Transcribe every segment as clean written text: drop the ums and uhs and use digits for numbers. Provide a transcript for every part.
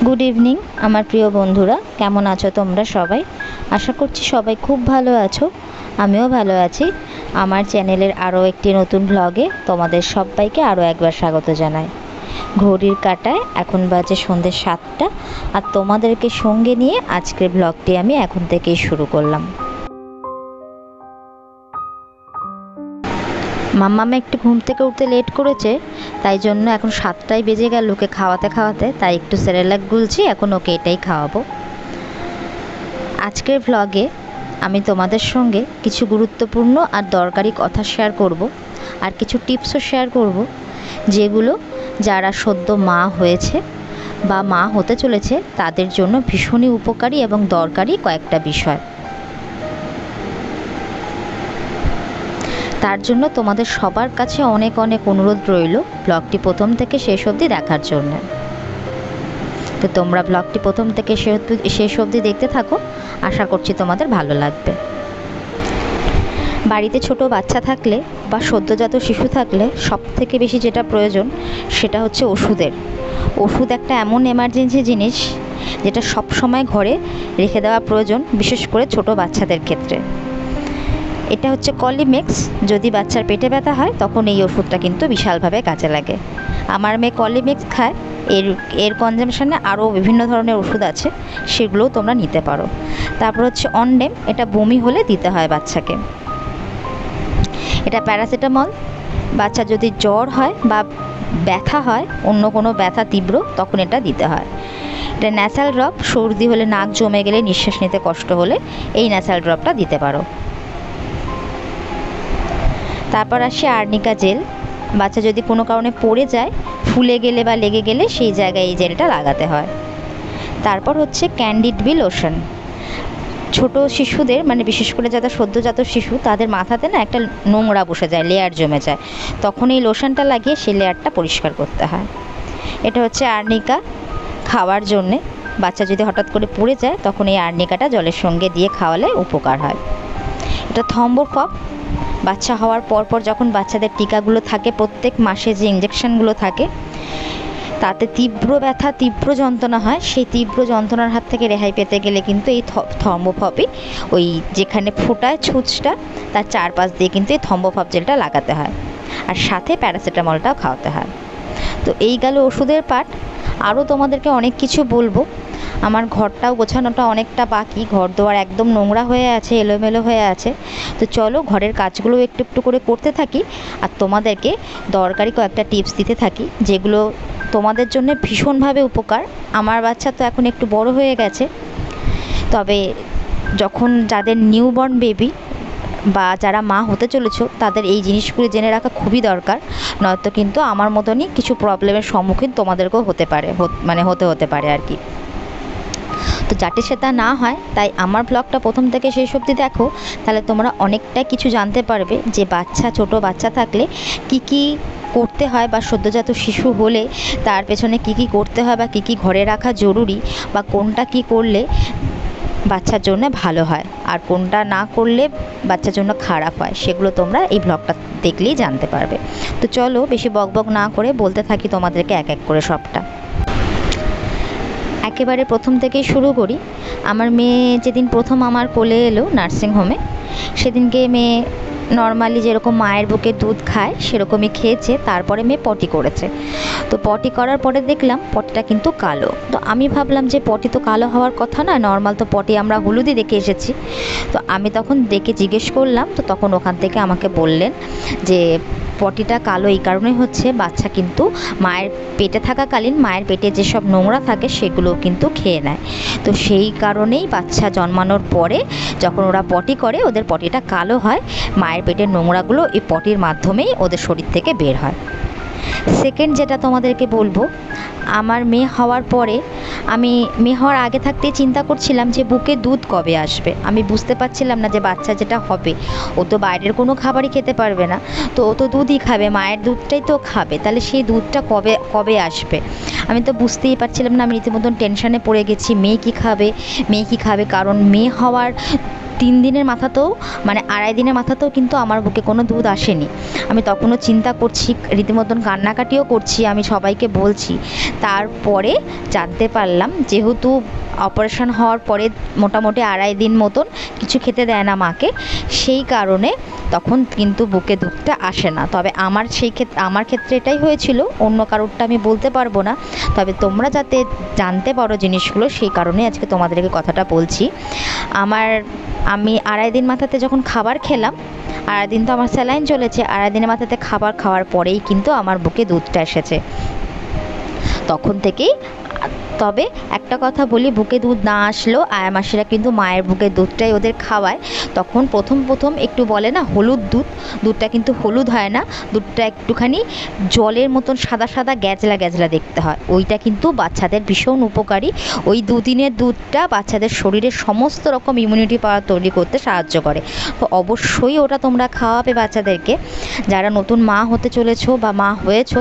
Good evening আমার প্রিয় বন্ধুরা, কেমন আছো তোমরা সবাই? আশা করছি সবাই খুব ভালো আছো। আমিও ভালো আছি। আমার চ্যানেলের আরও একটি নতুন ব্লগে তোমাদের সবাইকে আরও একবার স্বাগত জানাই। ঘড়ির কাঁটায় এখন বাজে সন্ধ্যে 7টা, আর তোমাদেরকে সঙ্গে নিয়ে আজকের ব্লগটি আমি এখন থেকেই শুরু করলাম। মাম্মামা একটু ঘুম থেকে উঠতে লেট করেছে, তাই জন্য এখন 7টাই বেজে গেল ওকে খাওয়াতে খাওয়াতে। তাই একটু সেরেলাক গুলছি, এখন ওকে এটাই খাওয়াবো। আজকের ভ্লগে আমি তোমাদের সঙ্গে কিছু গুরুত্বপূর্ণ আর দরকারি কথা শেয়ার করব, আর কিছু টিপসও শেয়ার করব, যেগুলো যারা সদ্য মা হয়েছে বা মা হতে চলেছে তাদের জন্য ভীষণই উপকারী এবং দরকারি কয়েকটা বিষয়। তার জন্য তোমাদের সবার কাছে অনেক অনেক অনুরোধ রইল ব্লগটি প্রথম থেকে শেষ অবধি দেখার জন্য। তো তোমরা ব্লগটি প্রথম থেকে শেষ অবধি দেখতে থাকো, আশা করছি তোমাদের ভালো লাগবে। বাড়িতে ছোট বাচ্চা থাকলে বা সদ্যজাত শিশু থাকলে সব থেকে বেশি যেটা প্রয়োজন সেটা হচ্ছে ওষুধের। ওষুধ একটা এমন এমার্জেন্সি জিনিস যেটা সব সময় ঘরে রেখে দেওয়া প্রয়োজন, বিশেষ করে ছোট বাচ্চাদের ক্ষেত্রে। এটা হচ্ছে কলিমেক্স। যদি বাচ্চার পেটে ব্যথা হয় তখন এই ওষুধটা কিন্তু বিশালভাবে কাজে লাগে। আমার মেয়ে কলিমেক্স খায়। এর কনজামশানে আরও বিভিন্ন ধরনের ওষুধ আছে, সেগুলোও তোমরা নিতে পারো। তারপর হচ্ছে অনডেম, এটা বমি হলে দিতে হয় বাচ্চাকে। এটা প্যারাসিটামল। বাচ্চা যদি জ্বর হয় বা ব্যথা হয়, অন্য কোনো ব্যথা তীব্র, তখন এটা দিতে হয়। এটা ন্যাসাল ড্রপ, সর্দি হলে, নাক জমে গেলে, নিঃশ্বাস নিতে কষ্ট হলে এই ন্যাসাল ড্রপটা দিতে পারো। তারপর আসে আর্নিকা জেল। বাচ্চা যদি কোনো কারণে পড়ে যায়, ফুলে গেলে বা লেগে গেলে সেই জায়গায় এই জেলটা লাগাতে হয়। তারপর হচ্ছে ক্যান্ডিড বি লোশন। ছোট শিশুদের, মানে বিশেষ করে যারা সদ্যজাত শিশু, তাদের মাথাতে না একটা নোংরা বসে যায়, লেয়ার জমে যায়, তখন এই লোশনটা লাগিয়ে সেই লেয়ারটা পরিষ্কার করতে হয়। এটা হচ্ছে আর্নিকা খাওয়ার জন্যে। বাচ্চা যদি হঠাৎ করে পড়ে যায় তখন এই আর্নিকাটা জলের সঙ্গে দিয়ে খাওয়ালে উপকার হয়। এটা থম্বোফপ। বাচ্চা হওয়ার পর যখন বাচ্চাদের টিকাগুলো থাকে, প্রত্যেক মাসে যে ইঞ্জেকশনগুলো থাকে, তাতে তীব্র ব্যথা, তীব্র যন্ত্রণা হয়। সেই তীব্র যন্ত্রণার হাত থেকে রেহাই পেতে গেলে কিন্তু এই থম্বোফপই, ওই যেখানে ফোটায় ছুঁচটা, তার চারপাশ দিয়ে কিন্তু এই থম্বোফপ জেলটা লাগাতে হয়, আর সাথে প্যারাসিটামলটাও খাওয়াতে হয়। তো এই গেল ওষুধের পার্ট। আরও তোমাদেরকে অনেক কিছু বলবো। আমার ঘরটাও গোছানোটা অনেকটা বাকি, ঘর দোয়ার একদম নোংরা হয়ে আছে, এলোমেলো হয়ে আছে। তো চলো ঘরের কাজগুলো একটু একটু করে করতে থাকি, আর তোমাদেরকে দরকারি কয়েকটা টিপস দিতে থাকি, যেগুলো তোমাদের জন্য ভীষণভাবে উপকার। আমার বাচ্চা তো এখন একটু বড় হয়ে গেছে, তবে যখন যাদের নিউবর্ন বেবি বা যারা মা হতে চলেছ, তাদের এই জিনিসগুলি জেনে রাখা খুবই দরকার। নয়তো কিন্তু আমার মতনই কিছু প্রবলেমের সম্মুখীন তোমাদেরকেও হতে পারে, হতে পারে আর কি। তো যাতে সেটা না হয়, তাই আমার ব্লগটা প্রথম থেকে শেষ অবধি দেখো, তাহলে তোমরা অনেকটা কিছু জানতে পারবে যে ছোট বাচ্চা থাকলে কি কি করতে হয়, বা সদ্যজাত শিশু হলে তার পেছনে কি কি করতে হয়, বা কি কি ঘরে রাখা জরুরি, বা কোনটা কি করলে বাচ্চার জন্য ভালো হয় আর কোনটা না করলে বাচ্চার জন্য খারাপ হয়, সেগুলো তোমরা এই ব্লগটা দেখলেই জানতে পারবে। তো চলো বেশি বকবক না করে বলতে থাকি তোমাদেরকে এক এক করে সবটা। একেবারে প্রথম থেকেই শুরু করি। আমার মেয়ে যেদিন প্রথম আমার কোলে এলো নার্সিংহোমে, সেদিনকে মেয়ে নর্মালি যেরকম মায়ের বুকে দুধ খায় সেরকমই খেয়েছে। তারপরে মেয়ে পটি করেছে। তো পটি করার পরে দেখলাম পটিটা কিন্তু কালো। তো আমি ভাবলাম যে পটি তো কালো হওয়ার কথা না, নর্মাল তো পটি আমরা হলুদই দেখে এসেছি। তো আমি তখন দেখে জিজ্ঞেস করলাম, তো তখন ওখান থেকে আমাকে বললেন যে পটিটা কালো এই কারণেই হচ্ছে, বাচ্চা কিন্তু মায়ের পেটে থাকাকালীন মায়ের পেটে যেসব নোংরা থাকে সেগুলো কিন্তু খেয়ে নেয়। তো সেই কারণেই বাচ্চা জন্মানোর পরে যখন ওরা পটি করে, ওদের পটিটা কালো হয়। মায়ের পেটের নোংরাগুলো এই পটির মাধ্যমেই ওদের শরীর থেকে বের হয়। সেকেন্ড যেটা তোমাদেরকে বলবো, আমার মেয়ে হওয়ার পরে আমি মেয়ে হওয়ার আগে থাকতেই চিন্তা করছিলাম যে বুকে দুধ কবে আসবে। আমি বুঝতে পারছিলাম না যে বাচ্চা যেটা হবে ও তো বাইরের কোনো খাবারই খেতে পারবে না, তো ও তো দুধই খাবে, মায়ের দুধটাই তো খাবে, তাহলে সেই দুধটা কবে আসবে আমি তো বুঝতেই পারছিলাম না। আমি রীতিমতন টেনশানে পড়ে গেছি, মেয়ে কী খাবে। কারণ মেয়ে হওয়ার 3 দিনের মাথাতেও মানে 2.5 দিনের মাথাতেও কিন্তু আমার বুকে কোনো দুধ আসেনি। আমি তখনও চিন্তা করছি, রীতিমতন কান্নাকাটিও করছি, আমি সবাইকে বলছি। তারপরে জানতে পারলাম যেহেতু অপারেশন হওয়ার পরে মোটামুটি 2.5 দিন মতন কিছু খেতে দেয় না মাকে, সেই কারণে তখন কিন্তু বুকে দুধটা আসে না। তবে আমার ক্ষেত্রে এটাই হয়েছিল, অন্য কারোরটা আমি বলতে পারবো না। তবে তোমরা যাতে জানতে পারো জিনিসগুলো, সেই কারণে আজকে তোমাদেরকে কথাটা বলছি। আমি 2.5 দিন মাথাতে যখন খাবার খেলাম, 2.5 দিন তো আমার স্যালাইন চলেছে, 2.5 দিনের মাথাতে খাবার খাওয়ার পরেই কিন্তু আমার বুকে দুধটা এসেছে তখন থেকেই। তবে একটা কথা বলি, বুকে দুধ না আসলেও আয়া মাসিরা কিন্তু মায়ের বুকের দুধটাই ওদের খাওয়ায়। তখন প্রথম একটু বলে না হলুদ দুধ, দুধটা কিন্তু হলুদ হয় না, দুধটা একটুখানি জলের মতন সাদা সাদা গ্যাজলা গ্যাজলা দেখতে হয়। ওইটা কিন্তু বাচ্চাদের ভীষণ উপকারী। ওই 2 দিনের দুধটা বাচ্চাদের শরীরের সমস্ত রকম ইমিউনিটি পাওয়ার তৈরি করতে সাহায্য করে। তো অবশ্যই ওটা তোমরা খাওয়াবে বাচ্চাদেরকে। যারা নতুন মা হতে চলেছো বা মা হয়েছো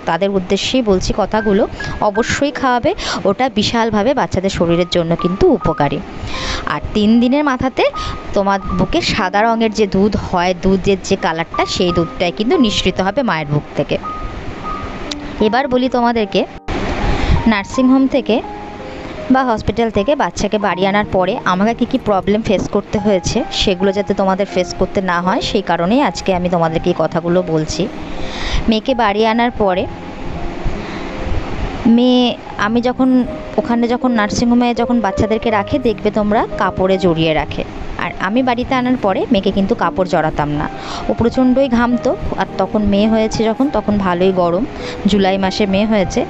তাদের উদ্দেশ্যেই বলছি কথাগুলো, অবশ্যই খাওয়াবে। ওটা বিশালভাবে বাচ্চাদের শরীরের জন্য কিন্তু উপকারী। আর 3 দিনের মাথাতে তোমার বুকে সাদা রঙের যে দুধ হয়, দুধের যে কালারটা, সেই দুধটাই কিন্তু নিঃসৃত হবে মায়ের বুক থেকে। এবার বলি তোমাদেরকে, নার্সিংহোম থেকে বা হসপিটাল থেকে বাচ্চাকে বাড়ি আনার পরে আমাকে কী কী প্রবলেম ফেস করতে হয়েছে, সেগুলো যাতে তোমাদের ফেস করতে না হয় সেই কারণেই আজকে আমি তোমাদেরকে এই কথাগুলো বলছি। মেয়েকে বাড়ি আনার পরে আমি যখন নার্সিংহোমে যখন বাচ্চাদেরকে রাখে, দেখবে তোমরা কাপড়ে জড়িয়ে রাখে। আর আমি বাড়িতে আনার পরে মেয়েকে কিন্তু কাপড় জড়াতাম না। ও প্রচণ্ডই ঘামতো। আর তখন মেয়ে হয়েছে তখন ভালোই গরম, জুলাই মাসে মেয়ে হয়েছে,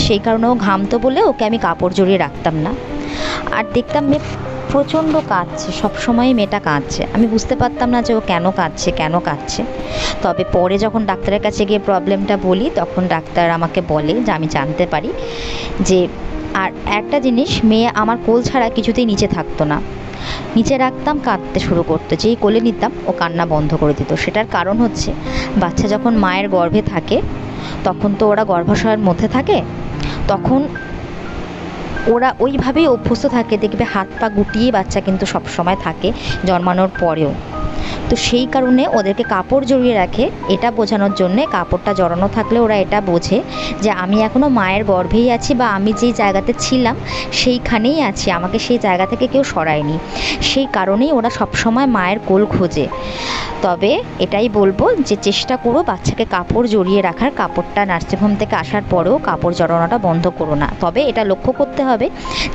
সেই কারণে ও ঘামতো বলে ওকে আমি কাপড় জড়িয়ে রাখতাম না। আর দেখতাম মেয়ে প্রচণ্ড কাঁদছে, সবসময়ই মেয়েটা কাঁদছে। আমি বুঝতে পারতাম না যে ও কেন কাঁদছে। তবে পরে যখন ডাক্তারের কাছে গিয়ে প্রবলেমটা বলি, তখন ডাক্তার আমাকে বলে যে আমি জানতে পারি যে, আর একটা জিনিস, মেয়ে আমার কোল ছাড়া কিছুতেই নিচে থাকতো না। নিচে রাখতাম, কাঁদতে শুরু করতো, যেই কোলে নিতাম ও কান্না বন্ধ করে দিত। সেটার কারণ হচ্ছে, বাচ্চা যখন মায়ের গর্ভে থাকে তখন তো ওরা গর্ভাশয়ের মধ্যে থাকে, তখন ওরা ওইভাবেই অভ্যস্ত থাকে। দেখবে হাত পা গুটিয়ে বাচ্চা কিন্তু সব সময় থাকে জন্মানোর পরেও। তো সেই কারণে ওদেরকে কাপড় জড়িয়ে রাখে, এটা বোঝানোর জন্যে। কাপড়টা জড়ানো থাকলে ওরা এটা বোঝে যে আমি এখনও মায়ের গর্ভেই আছি, বা আমি যেই জায়গাতে ছিলাম সেইখানেই আছি, আমাকে সেই জায়গা থেকে কেউ সরায়নি। সেই কারণেই ওরা সবসময় মায়ের কোল খোঁজে। তবে এটাই বলবো যে চেষ্টা করো বাচ্চাকে কাপড় জড়িয়ে রাখার। কাপড়টা নার্সিংহোম থেকে আসার পরেও কাপড় জড়ানোটা বন্ধ করো না। তবে এটা লক্ষ্য করতে হবে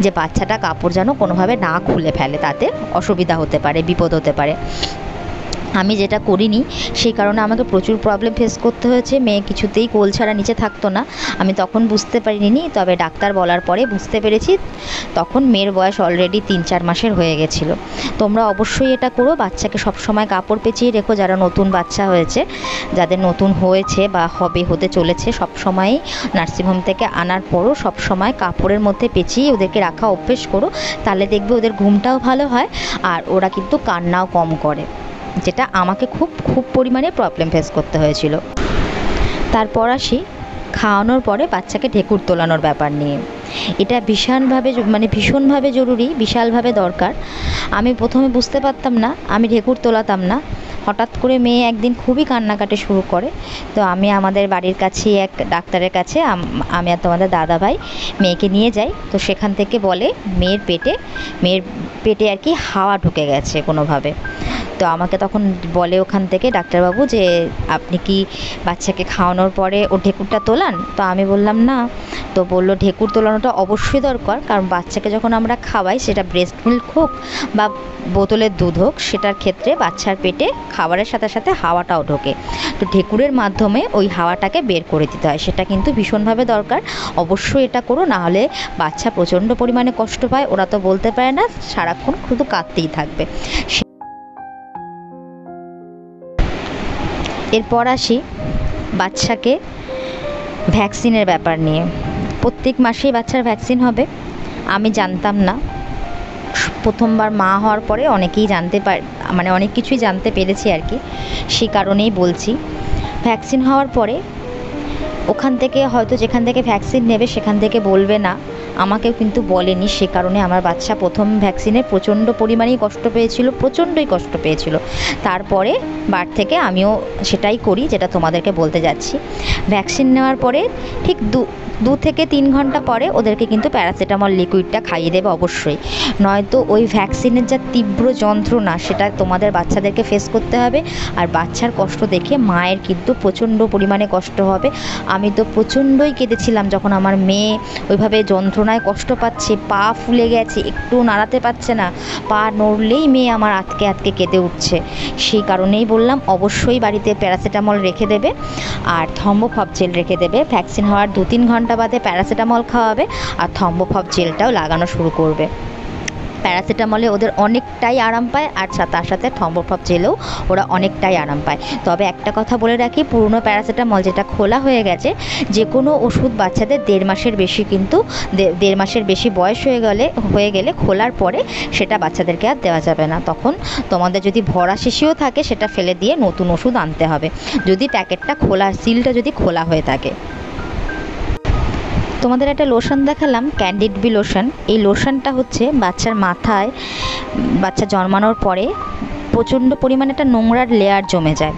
যে বাচ্চাটা কাপড় যেন কোনোভাবে না খুলে ফেলে, তাতে অসুবিধা হতে পারে, বিপদ হতে পারে। আমি যেটা করিনি, সেই কারণে আমাকে প্রচুর প্রবলেম ফেস করতে হয়েছে। মেয়ে কিছুতেই কোল ছাড়া নিচে থাকতো না। আমি তখন বুঝতে পারিনি, তবে ডাক্তার বলার পরে বুঝতে পেরেছি। তখন মেয়ের বয়স অলরেডি 3-4 মাসের হয়ে গেছিলো। তোমরা অবশ্যই এটা করো, বাচ্চাকে সবসময় কাপড় পেঁচিয়ে রেখো। যারা নতুন বাচ্চা হয়েছে, যাদের নতুন হয়েছে বা হতে চলেছে, সবসময়ই নার্সিংহোম থেকে আনার পরও সবসময় কাপড়ের মধ্যে পেঁচিয়ে ওদেরকে রাখা অভ্যেস করো। তাহলে দেখবে ওদের ঘুমটাও ভালো হয়, আর ওরা কিন্তু কান্নাও কম করে, যেটা আমাকে খুব পরিমাণে প্রবলেম ফেস করতে হয়েছিল। তারপর আসি খাওয়ানোর পরে বাচ্চাকে ঢেকুর তোলানোর ব্যাপার নিয়ে। এটা ভীষণভাবে জরুরি, বিশালভাবে দরকার। আমি প্রথমে বুঝতে পারতাম না, আমি ঢেকুর তোলাতাম না। হঠাৎ করে মেয়ে একদিন খুবই কান্নাকাটি শুরু করে। তো আমি আমাদের বাড়ির কাছেই এক ডাক্তারের কাছে, আমি আর তোমাদের দাদাভাই মেয়েকে নিয়ে যাই। তো সেখান থেকে বলে মেয়ের পেটে আর কি হাওয়া ঢুকে গেছে কোনোভাবে। তো আমাকে তখন বলে ওখান থেকে ডাক্তারবাবু যে আপনি কি বাচ্চাকে খাওয়ানোর পরে ও ঢেকুরটা তোলান? তো আমি বললাম না। তো বললো ঢেকুর তোলানোটা অবশ্যই দরকার, কারণ বাচ্চাকে যখন আমরা খাওয়াই, সেটা ব্রেস্ট মিল্ক হোক বা বোতলের দুধ হোক, সেটার ক্ষেত্রে বাচ্চার পেটে খাবারের সাথে সাথে হাওয়াটাও ঢোকে। তো ঢেকুরের মাধ্যমে ওই হাওয়াটাকে বের করে দিতে হয়, সেটা কিন্তু ভীষণভাবে দরকার। অবশ্যই এটা করো, নাহলে বাচ্চা প্রচণ্ড পরিমাণে কষ্ট পায়। ওরা তো বলতে পারে না, সারাক্ষণ শুধু কাঁদতেই থাকবে। এরপর আসি বাচ্চাকে ভ্যাকসিনের ব্যাপার নিয়ে। প্রত্যেক মাসেই বাচ্চার ভ্যাকসিন হবে। আমি জানতাম না, প্রথমবার মা হওয়ার পরে অনেক কিছুই জানতে পেরেছি আর কি। সেই কারণেই বলছি, ভ্যাকসিন হওয়ার পরে ওখান থেকে হয়তো যেখান থেকে ভ্যাকসিন নেবে সেখান থেকে বলবে না আমাকেও কিন্তু বলেনি, সে কারণে আমার বাচ্চা প্রথম ভ্যাকসিনে প্রচণ্ড পরিমাণেই কষ্ট পেয়েছিল, প্রচণ্ডই কষ্ট পেয়েছিল। তারপরে বার থেকে আমিও সেটাই করি যেটা তোমাদেরকে বলতে যাচ্ছি। ভ্যাকসিন নেওয়ার পরে ঠিক 2 থেকে 3 ঘন্টা পরে ওদেরকে কিন্তু প্যারাসিটামল লিকুইডটা খাইয়ে দেবে অবশ্যই, নয়তো ওই ভ্যাকসিনের যা তীব্র যন্ত্রণা সেটা তোমাদের বাচ্চাদেরকে ফেস করতে হবে। আর বাচ্চার কষ্ট দেখে মায়ের কিন্তু প্রচণ্ড পরিমাণে কষ্ট হবে। আমি তো প্রচণ্ডই কেঁদেছিলাম যখন আমার মেয়ে ওইভাবে যন্ত্রণায় কষ্ট পাচ্ছে, পা ফুলে গেছে, একটু নাড়াতে পারছে না, পা নড়লেই মেয়ে আমার আটকে আটকে কেঁদে উঠছে। সেই কারণেই বললাম অবশ্যই বাড়িতে প্যারাসিটামল রেখে দেবে আর থম্বোফব জেল রেখে দেবে। ভ্যাকসিন হওয়ার 2-3 ঘন্টা বাদে প্যারাসিটামল খাওয়াবে আর থম্বোফব জেলটাও লাগানো শুরু করবে। প্যারাসিটামলে ওদের অনেকটাই আরাম পায় আর তার সাথে থম্বোফব জেলেও ওরা অনেকটাই আরাম পায়। তবে একটা কথা বলে রাখি, পুরনো প্যারাসিটামল যেটা খোলা হয়ে গেছে, যে কোনো ওষুধ বাচ্চাদের 1.5 মাসের বেশি কিন্তু 1.5 মাসের বেশি বয়স হয়ে গেলে খোলার পরে সেটা বাচ্চাদেরকে আর দেওয়া যাবে না। তখন তোমাদের যদি ভরা শিশিও থাকে সেটা ফেলে দিয়ে নতুন ওষুধ আনতে হবে, যদি প্যাকেটটা খোলা, সিলটা যদি খোলা হয়ে থাকে। তোমাদের একটা লোশন দেখালাম, ক্যান্ডিড বি লোশন। এই লোশনটা হচ্ছে বাচ্চার মাথায়, বাচ্চা জন্মানোর পরে প্রচণ্ড পরিমাণে একটা নোংরার লেয়ার জমে যায়।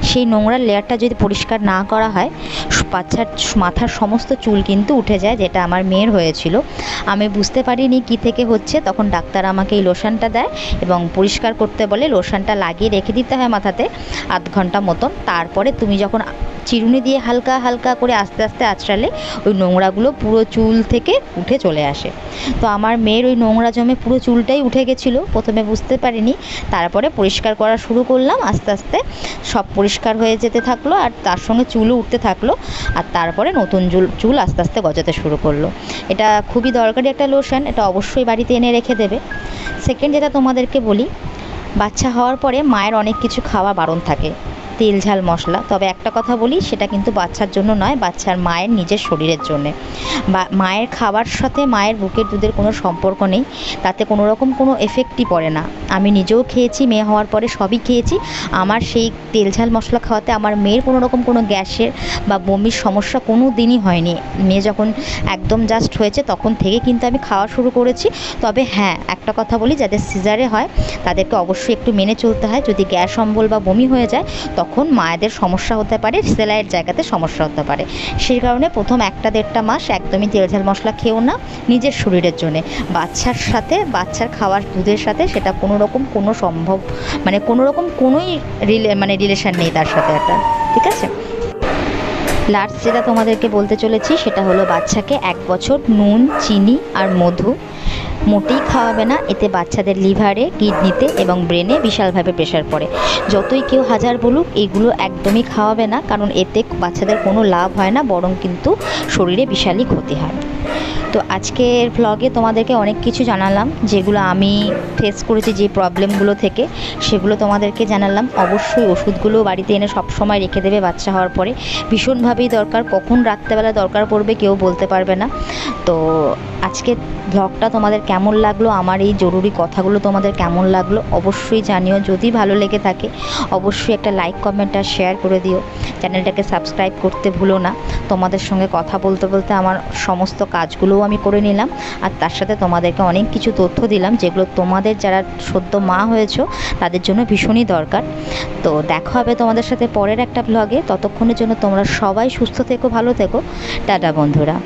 সেই নোংরার লেয়ারটা যদি পরিষ্কার না করা হয়, বাচ্চার মাথার সমস্ত চুল কিন্তু উঠে যায়, যেটা আমার মেয়ের হয়েছিল। আমি বুঝতে পারিনি কী থেকে হচ্ছে, তখন ডাক্তার আমাকে এই লোশনটা দেয় এবং পরিষ্কার করতে বলে। লোশনটা লাগিয়ে রেখে দিতে হয় মাথাতে 1/2 ঘন্টা মতন। তারপরে তুমি যখন চিরুনি দিয়ে হালকা হালকা করে আস্তে আস্তে আঁচড়ালে ওই নোংরাগুলো পুরো চুল থেকে উঠে চলে আসে। তো আমার মেয়ের ওই নোংরা জমে পুরো চুলটাই উঠে গেছিলো, প্রথমে বুঝতে পারিনি। তারপরে পরিষ্কার করা শুরু করলাম, আস্তে আস্তে সব পরিষ্কার হয়ে যেতে থাকলো আর তার সঙ্গে চুলও উঠতে থাকলো। আর তারপরে নতুন চুল আস্তে আস্তে গজাতে শুরু করলো। এটা খুবই দরকারি একটা লোশন, এটা অবশ্যই বাড়িতে এনে রেখে দেবে। সেকেন্ড যেটা তোমাদেরকে বলি, বাচ্চা হওয়ার পরে মায়ের অনেক কিছু খাওয়া বারণ থাকে, তেল ঝাল মশলা। তবে একটা কথা বলি, সেটা কিন্তু বাচ্চার জন্য নয়, বাচ্চার মায়ের নিজের শরীরের জন্যে। বা মায়ের খাবার সাথে মায়ের বুকের দুধের কোনো সম্পর্ক নেই, তাতে কোনো রকম কোনো এফেক্টই পড়ে না। আমি নিজেও খেয়েছি, মেয়ে হওয়ার পরে সবই খেয়েছি। আমার সেই তেল ঝাল মশলা খাওয়াতে আমার মেয়ের কোনো রকম কোনো গ্যাসের বা বমির সমস্যা কোনো দিনই হয়নি। মেয়ে যখন একদম জাস্ট হয়েছে তখন থেকে কিন্তু আমি খাওয়া শুরু করেছি। তবে হ্যাঁ, একটা কথা বলি, যাদের সিজারে হয় তাদেরকে অবশ্যই একটু মেনে চলতে হয়। যদি গ্যাস অম্বল বা বমি হয়ে যায় তখন মায়েদের সমস্যা হতে পারে, সেলাইয়ের জায়গাতে সমস্যা হতে পারে। সেই কারণে প্রথম 1-1.5 মাস একদমই তেল ঝাল মশলা খেও না, নিজের শরীরের জন্যে। বাচ্চার সাথে, বাচ্চার খাওয়ার দুধের সাথে সেটা কোনো রকম কোনো কোনো রকম কোনোই রিলেশন নেই তার সাথে একটা, ঠিক আছে? লাস্ট যেটা তোমাদেরকে বলতে চলেছি সেটা হলো, বাচ্চাকে 1 বছর নুন, চিনি আর মধু মোটেই খাওয়াবে না। এতে বাচ্চাদের লিভারে, কিডনিতে এবং ব্রেনে বিশালভাবে প্রেশার পড়ে। যতই কেউ হাজার বলুক, এগুলো একদমই খাওয়াবে না, কারণ এতে বাচ্চাদের কোনো লাভ হয় না, বরং কিন্তু শরীরে বিশালই ক্ষতি হয়। তো আজকের ভ্লগে তোমাদেরকে অনেক কিছু জানালাম, যেগুলো আমি ফেস করেছি যে প্রবলেমগুলো থেকে, সেগুলো তোমাদেরকে জানালাম। অবশ্যই ওষুধগুলো বাড়িতে এনে সবসময় রেখে দেবে বাচ্চা হওয়ার পরে, ভীষণভাবেই দরকার। কখন রাত্রেবেলা দরকার পড়বে কেউ বলতে পারবে না। তো আজকে ভ্লগটা তোমাদের কেমন লাগলো, আমার এই জরুরি কথাগুলো তোমাদের কেমন লাগলো অবশ্যই জানিও। যদি ভালো লেগে থাকে অবশ্যই একটা লাইক, কমেন্ট আর শেয়ার করে দিও। চ্যানেলটাকে সাবস্ক্রাইব করতে ভুলো না। তোমাদের সঙ্গে কথা বলতে বলতে আমার সমস্ত কাজগুলোও আমি করে নিলাম, আর তার সাথে তোমাদেরকে অনেক কিছু তথ্য দিলাম, যেগুলো তোমাদের যারা সদ্য মা হয়েছো তাদের জন্য ভীষণই দরকার। তো দেখা হবে তোমাদের সাথে পরের একটা ভ্লগে। ততক্ষণের জন্য তোমরা সবাই সুস্থ থেকো, ভালো থেকো। টাটা বন্ধুরা।